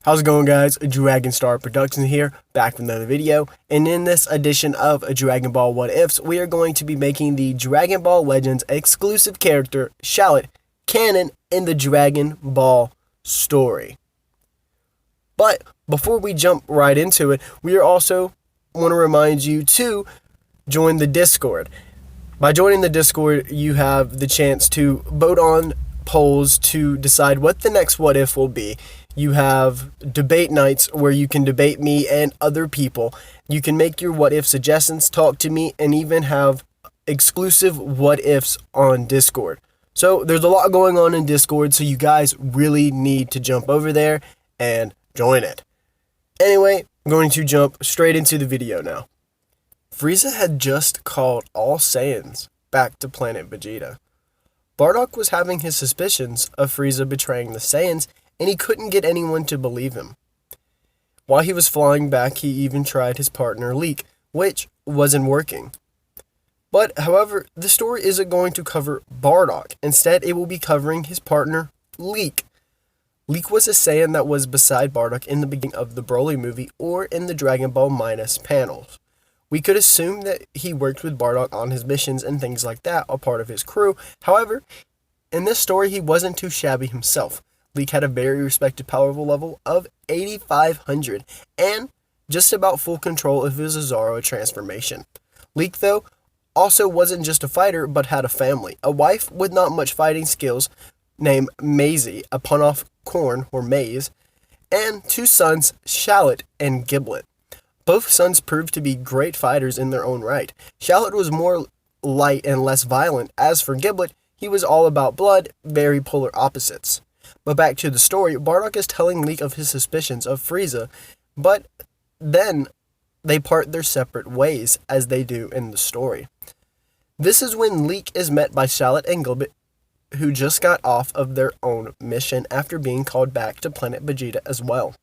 How's it going, guys? DragonStar Productions here, back with another video. And in this edition of Dragon Ball What Ifs, we are going to be making the Dragon Ball Legends exclusive character, Shallot, canon in the Dragon Ball story. But before we jump right into it, we are also want to remind you to join the Discord. By joining the Discord, you have the chance to vote on polls to decide what the next What If will be. You have debate nights where you can debate me and other people. You can make your what if suggestions, talk to me, and even have exclusive what ifs on Discord. So there's a lot going on in Discord, so you guys really need to jump over there and join it. Anyway, I'm going to jump straight into the video now. Frieza had just called all Saiyans back to planet Vegeta. Bardock was having his suspicions of Frieza betraying the Saiyans, and he couldn't get anyone to believe him. While he was flying back, he even tried his partner Leek, which wasn't working. But, however, the story isn't going to cover Bardock. Instead, it will be covering his partner Leek. Leek was a Saiyan that was beside Bardock in the beginning of the Broly movie or in the Dragon Ball Minus panels. We could assume that he worked with Bardock on his missions and things like that, a part of his crew. However, in this story, he wasn't too shabby himself. Leek had a very respected power level of 8,500 and just about full control of his Zoro transformation. Leek, though, also wasn't just a fighter but had a family, a wife with not much fighting skills named Maisie, a pun off corn or maize, and two sons, Shallot and Giblet. Both sons proved to be great fighters in their own right. Shallot was more light and less violent. As for Giblet, he was all about blood, very polar opposites. But back to the story, Bardock is telling Leek of his suspicions of Frieza, but then they part their separate ways, as they do in the story. This is when Leek is met by Shallot and Giblet, who just got off of their own mission after being called back to planet Vegeta as well.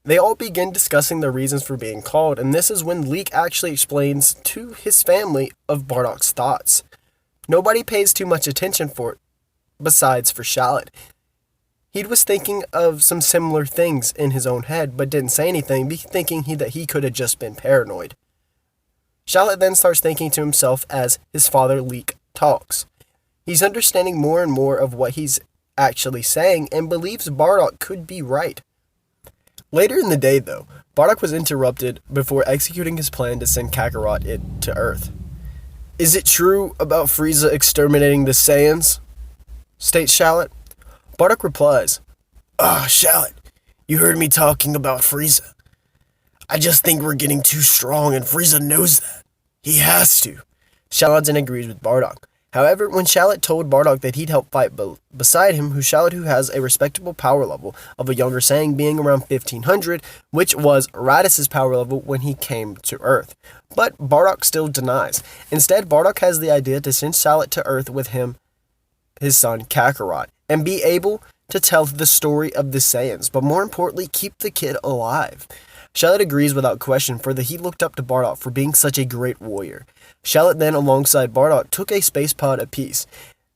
They all begin discussing the reasons for being called, and this is when Leek actually explains to his family of Bardock's thoughts. Nobody pays too much attention for it, besides for Shallot. He was thinking of some similar things in his own head, but didn't say anything, thinking that he could have just been paranoid. Shallot then starts thinking to himself as his father Leek talks. He's understanding more and more of what he's actually saying and believes Bardock could be right. Later in the day, though, Bardock was interrupted before executing his plan to send Kakarot to Earth. "Is it true about Frieza exterminating the Saiyans?" states Shallot. Bardock replies, Shallot, you heard me talking about Frieza. I just think we're getting too strong and Frieza knows that. He has to." Shallot then agrees with Bardock. However, when Shallot told Bardock that he'd help fight beside him, who has a respectable power level of a younger Saiyan being around 1500, which was Raditz' power level when he came to Earth. But Bardock still denies. Instead, Bardock has the idea to send Shallot to Earth with his son Kakarot, and be able to tell the story of the Saiyans, but more importantly, keep the kid alive. Shallot agrees without question, for he looked up to Bardock for being such a great warrior. Shallot then, alongside Bardock, took a space pod apiece.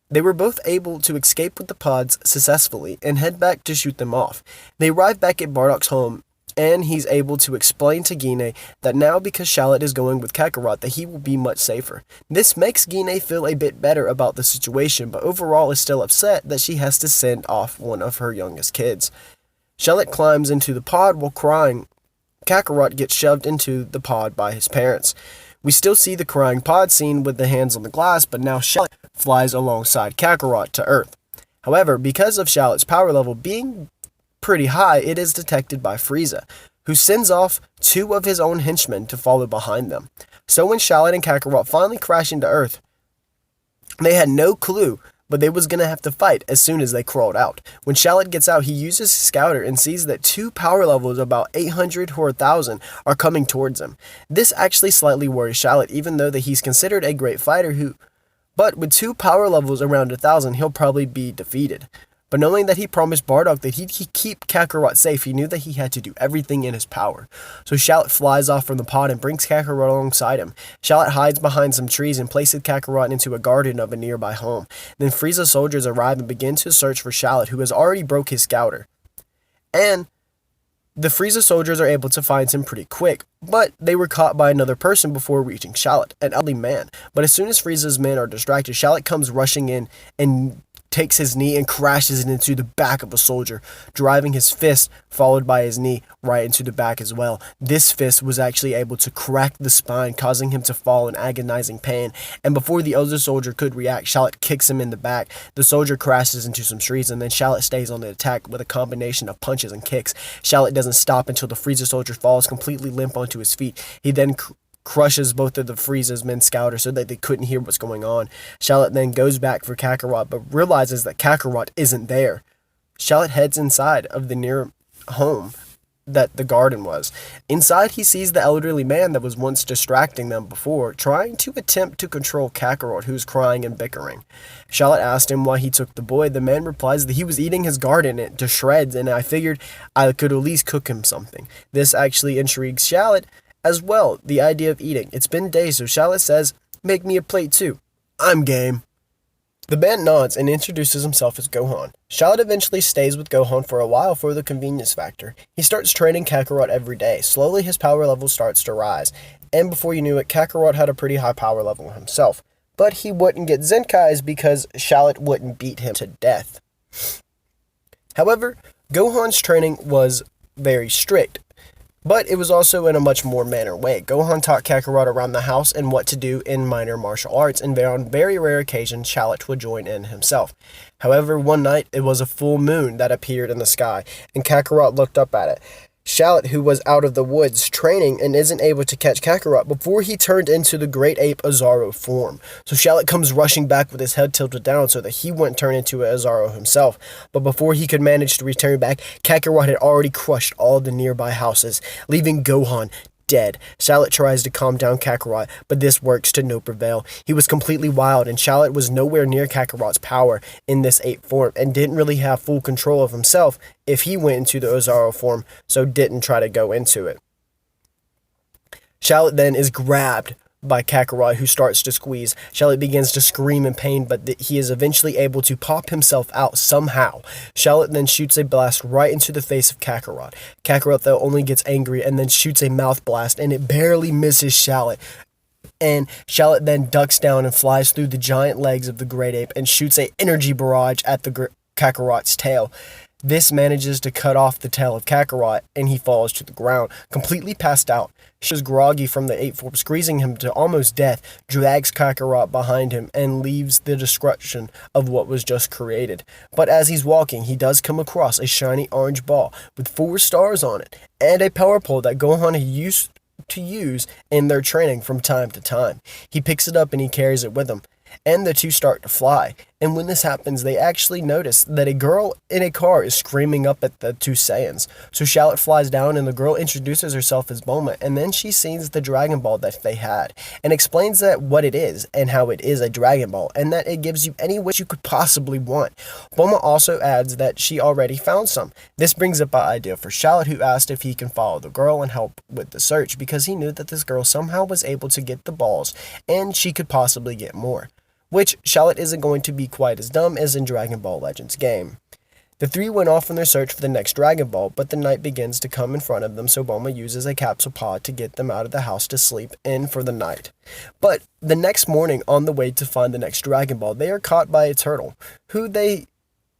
They were both able to escape with the pods successfully and head back to shoot them off. They arrive back at Bardock's home, and he's able to explain to Gine that now, because Shallot is going with Kakarot, that he will be much safer. This makes Gine feel a bit better about the situation, but overall is still upset that she has to send off one of her youngest kids. Shallot climbs into the pod while crying. Kakarot gets shoved into the pod by his parents. We still see the crying pod scene with the hands on the glass, but now Shallot flies alongside Kakarot to Earth. However, because of Shallot's power level being pretty high, it is detected by Frieza, who sends off two of his own henchmen to follow behind them. So when Shallot and Kakarot finally crash into Earth, they had no clue, but they was going to have to fight as soon as they crawled out. When Shallot gets out, he uses his scouter and sees that two power levels about 800 or 1,000 are coming towards him. This actually slightly worries Shallot, even though that he's considered a great fighter but with two power levels around 1,000, he'll probably be defeated. But knowing that he promised Bardock that he'd keep Kakarot safe, he knew that he had to do everything in his power. So Shallot flies off from the pod and brings Kakarot alongside him. Shallot hides behind some trees and places Kakarot into a garden of a nearby home. Then Frieza's soldiers arrive and begin to search for Shallot, who has already broke his scouter. And the Frieza soldiers are able to find him pretty quick, but they were caught by another person before reaching Shallot, an elderly man. But as soon as Frieza's men are distracted, Shallot comes rushing in and takes his knee and crashes it into the back of a soldier, driving his fist, followed by his knee, right into the back as well. This fist was actually able to crack the spine, causing him to fall in agonizing pain. And before the other soldier could react, Shallot kicks him in the back. The soldier crashes into some trees, and then Shallot stays on the attack with a combination of punches and kicks. Shallot doesn't stop until the Frieza soldier falls completely limp onto his feet. He then crushes both of the Frieza's men scouters so that they couldn't hear what's going on. Shallot then goes back for Kakarot, but realizes that Kakarot isn't there. Shallot heads inside of the near home that the garden was. Inside, he sees the elderly man that was once distracting them before, trying to attempt to control Kakarot, who's crying and bickering. Shallot asked him why he took the boy. The man replies that he was eating his garden to shreds, and I figured I could at least cook him something. This actually intrigues Shallot as well, the idea of eating. It's been days, so Shallot says, "Make me a plate too. I'm game." The man nods and introduces himself as Gohan. Shallot eventually stays with Gohan for a while for the convenience factor. He starts training Kakarot every day. Slowly his power level starts to rise, and before you knew it, Kakarot had a pretty high power level himself. But he wouldn't get Zenkai's because Shallot wouldn't beat him to death. However, Gohan's training was very strict, but it was also in a much more manner way. Gohan taught Kakarot around the house and what to do in minor martial arts, and on very rare occasions, Shallot would join in himself. However, one night, it was a full moon that appeared in the sky, and Kakarot looked up at it. Shallot, who was out of the woods training and isn't able to catch Kakarot before he turned into the great ape Azaro form. So Shallot comes rushing back with his head tilted down so that he wouldn't turn into an Azaro himself. But before he could manage to return back, Kakarot had already crushed all the nearby houses, leaving Gohan dead. Shallot tries to calm down Kakarot, but this works to no prevail. He was completely wild, and Shallot was nowhere near Kakarot's power in this ape form, and didn't really have full control of himself if he went into the Azaro form, so didn't try to go into it. Shallot then is grabbed by Kakarot, who starts to squeeze. Shallot begins to scream in pain, but he is eventually able to pop himself out somehow. Shallot then shoots a blast right into the face of Kakarot. Kakarot, though, only gets angry and then shoots a mouth blast, and it barely misses Shallot. And Shallot then ducks down and flies through the giant legs of the great ape and shoots an energy barrage at the Kakarot's tail. This manages to cut off the tail of Kakarot, and he falls to the ground, completely passed out. She is groggy from the ape form, squeezing him to almost death, drags Kakarot behind him, and leaves the destruction of what was just created. But as he's walking, he does come across a shiny orange ball with 4 stars on it, and a power pole that Gohan used to use in their training from time to time. He picks it up and he carries it with him, and the two start to fly. And when this happens, they actually notice that a girl in a car is screaming up at the two Saiyans. So Shallot flies down, and the girl introduces herself as Bulma, and then she sees the Dragon Ball that they had, and explains that what it is, and how it is a Dragon Ball, and that it gives you any wish you could possibly want. Bulma also adds that she already found some. This brings up an idea for Shallot, who asked if he can follow the girl and help with the search, because he knew that this girl somehow was able to get the balls, and she could possibly get more. Which Shallot isn't going to be quite as dumb as in Dragon Ball Legends game. The three went off on their search for the next Dragon Ball, but the night begins to come in front of them, so Bulma uses a capsule pod to get them out of the house to sleep in for the night. But the next morning, on the way to find the next Dragon Ball, they are caught by a turtle, who they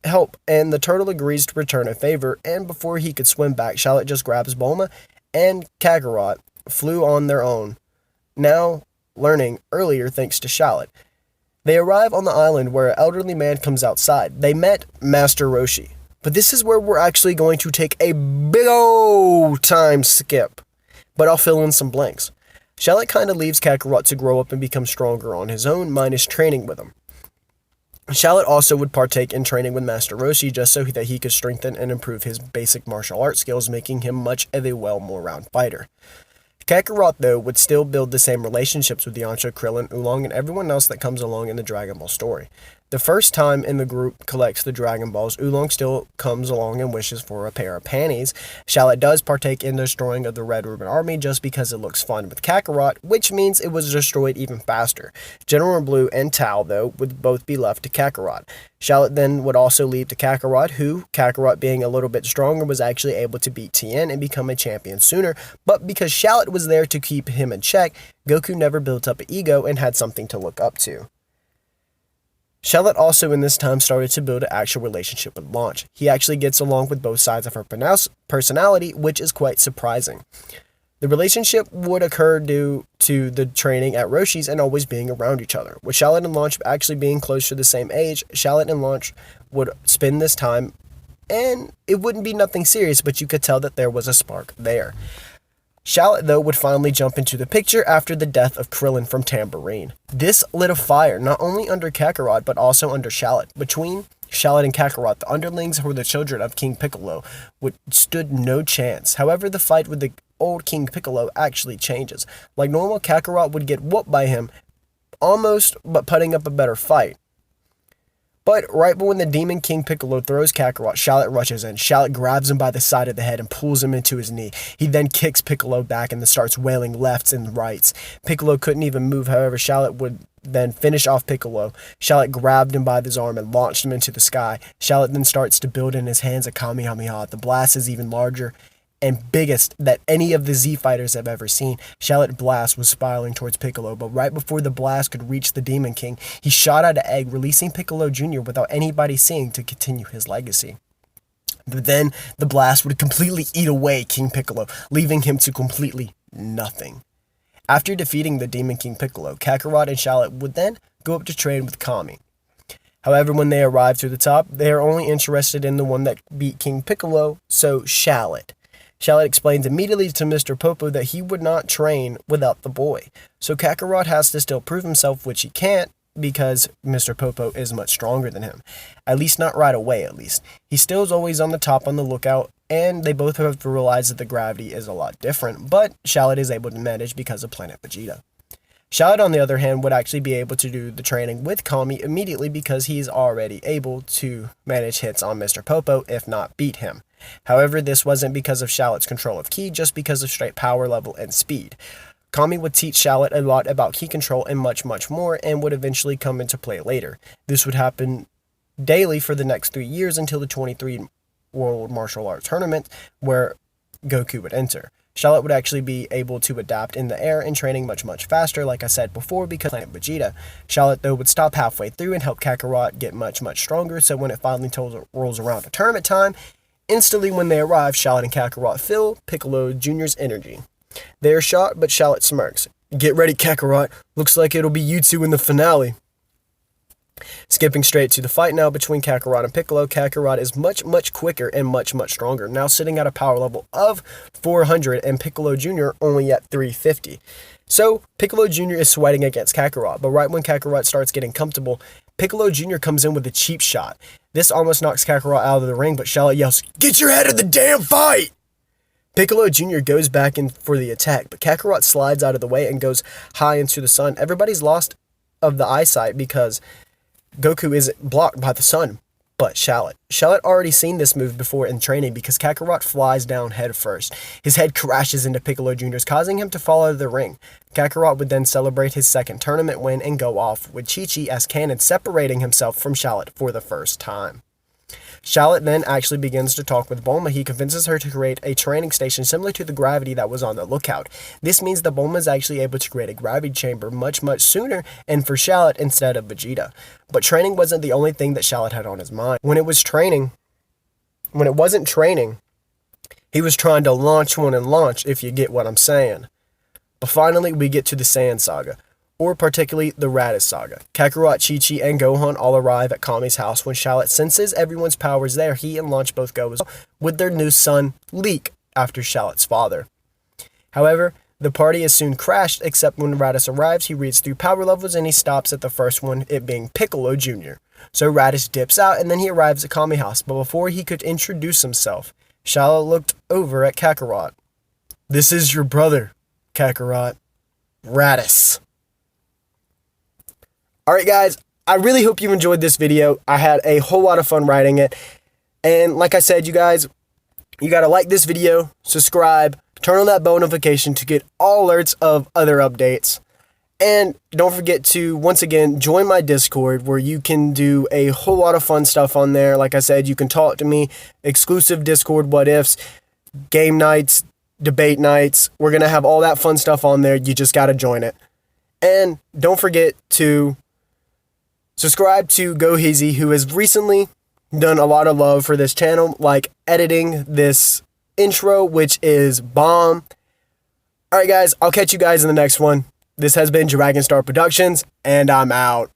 help, and the turtle agrees to return a favor, and before he could swim back, Shallot just grabs Bulma, and Kakarot flew on their own, now learning earlier thanks to Shallot. They arrive on the island where an elderly man comes outside. They met Master Roshi. But this is where we're actually going to take a big old time skip. But I'll fill in some blanks. Shallot kind of leaves Kakarot to grow up and become stronger on his own, minus training with him. Shallot also would partake in training with Master Roshi just so that he could strengthen and improve his basic martial arts skills, making him much of a more-rounded fighter. Kakarot, though, would still build the same relationships with Yamcha, Krillin, Oolong, and everyone else that comes along in the Dragon Ball story. The first time in the group collects the Dragon Balls, Oolong still comes along and wishes for a pair of panties. Shallot does partake in the destroying of the Red Ribbon Army just because it looks fun with Kakarot, which means it was destroyed even faster. General Blue and Tao, though, would both be left to Kakarot. Shallot then would also leave to Kakarot, who, Kakarot being a little bit stronger, was actually able to beat Tien and become a champion sooner, but because Shallot was there to keep him in check, Goku never built up an ego and had something to look up to. Shallot also in this time started to build an actual relationship with Launch. He actually gets along with both sides of her personality, which is quite surprising. The relationship would occur due to the training at Roshi's and always being around each other. With Shallot and Launch actually being close to the same age, Shallot and Launch would spend this time, and it wouldn't be nothing serious, but you could tell that there was a spark there. Shallot, though, would finally jump into the picture after the death of Krillin from Tambourine. This lit a fire, not only under Kakarot, but also under Shallot. Between Shallot and Kakarot, the underlings who were the children of King Piccolo stood no chance. However, the fight with the old King Piccolo actually changes. Like normal, Kakarot would get whooped by him, almost, but putting up a better fight. But right when the Demon King Piccolo throws Kakarot, Shallot rushes in. Shallot grabs him by the side of the head and pulls him into his knee. He then kicks Piccolo back and then starts wailing lefts and rights. Piccolo couldn't even move, however, Shallot would then finish off Piccolo. Shallot grabbed him by his arm and launched him into the sky. Shallot then starts to build in his hands a Kamehameha. The blast is even larger and biggest that any of the Z fighters have ever seen. Shallot blast was spiraling towards Piccolo, but right before the blast could reach the Demon King, he shot out an egg, releasing Piccolo Jr. without anybody seeing to continue his legacy. But then the blast would completely eat away King Piccolo, leaving him to completely nothing. After defeating the Demon King Piccolo, Kakarot and Shallot would then go up to train with Kami. However, when they arrive to the top, they are only interested in the one that beat King Piccolo, so Shallot. Shallot explains immediately to Mr. Popo that he would not train without the boy. So Kakarot has to still prove himself, which he can't, because Mr. Popo is much stronger than him. At least not right away, at least. He still is always on the top on the lookout, and they both have to realize that the gravity is a lot different, but Shallot is able to manage because of Planet Vegeta. Shallot, on the other hand, would actually be able to do the training with Kami immediately because he is already able to manage hits on Mr. Popo, if not beat him. However, this wasn't because of Shallot's control of Ki, just because of straight power level and speed. Kami would teach Shallot a lot about Ki control and much, much more, and would eventually come into play later. This would happen daily for the next 3 years until the 23 World Martial Arts Tournament, where Goku would enter. Shallot would actually be able to adapt in the air and training much, much faster, like I said before, because of Planet Vegeta. Shallot, though, would stop halfway through and help Kakarot get much, much stronger, so when it finally rolls around to tournament time, instantly when they arrive, Shallot and Kakarot feel Piccolo Jr.'s energy. They are shocked, but Shallot smirks. "Get ready, Kakarot. Looks like it'll be you two in the finale." Skipping straight to the fight now between Kakarot and Piccolo, Kakarot is much, much quicker and much, much stronger, now sitting at a power level of 400 and Piccolo Jr. only at 350. So, Piccolo Jr. is sweating against Kakarot, but right when Kakarot starts getting comfortable, Piccolo Jr. comes in with a cheap shot. This almost knocks Kakarot out of the ring, but Shallot yells, "Get your head in the damn fight!" Piccolo Jr. goes back in for the attack, but Kakarot slides out of the way and goes high into the sun. Everybody's lost of the eyesight because Goku isn't blocked by the sun, but Shallot. Shallot already seen this move before in training because Kakarot flies down head first. His head crashes into Piccolo Jr.'s, causing him to fall out of the ring. Kakarot would then celebrate his second tournament win and go off with Chi-Chi as Canon, separating himself from Shallot for the first time. Shallot then actually begins to talk with Bulma. He convinces her to create a training station similar to the gravity that was on the lookout. This means that Bulma is actually able to create a gravity chamber much, much sooner and for Shallot instead of Vegeta. But training wasn't the only thing that Shallot had on his mind. When it wasn't training, he was trying to launch one and launch, if you get what I'm saying. But finally, we get to the Saiyan saga, or particularly the Raditz saga. Kakarot, Chi-Chi, and Gohan all arrive at Kami's house. When Shallot senses everyone's powers there, he and Launch both go as well, with their new son, Leek, after Shallot's father. However, the party is soon crashed, except when Raditz arrives, he reads through power levels and he stops at the first one, it being Piccolo Jr. So Raditz dips out and then he arrives at Kami's house, but before he could introduce himself, Shallot looked over at Kakarot. "This is your brother, Kakarot. Raditz." Alright guys, I really hope you enjoyed this video. I had a whole lot of fun writing it. And like I said, you guys, you got to like this video, subscribe, turn on that bell notification to get all alerts of other updates. And don't forget to, once again, join my Discord where you can do a whole lot of fun stuff on there. Like I said, you can talk to me, exclusive Discord what ifs, game nights, debate nights. We're going to have all that fun stuff on there. You just got to join it. And don't forget to subscribe to GoHeezy, who has recently done a lot of love for this channel, like editing this intro, which is bomb. All right, guys, I'll catch you guys in the next one. This has been DragonStar Productions, and I'm out.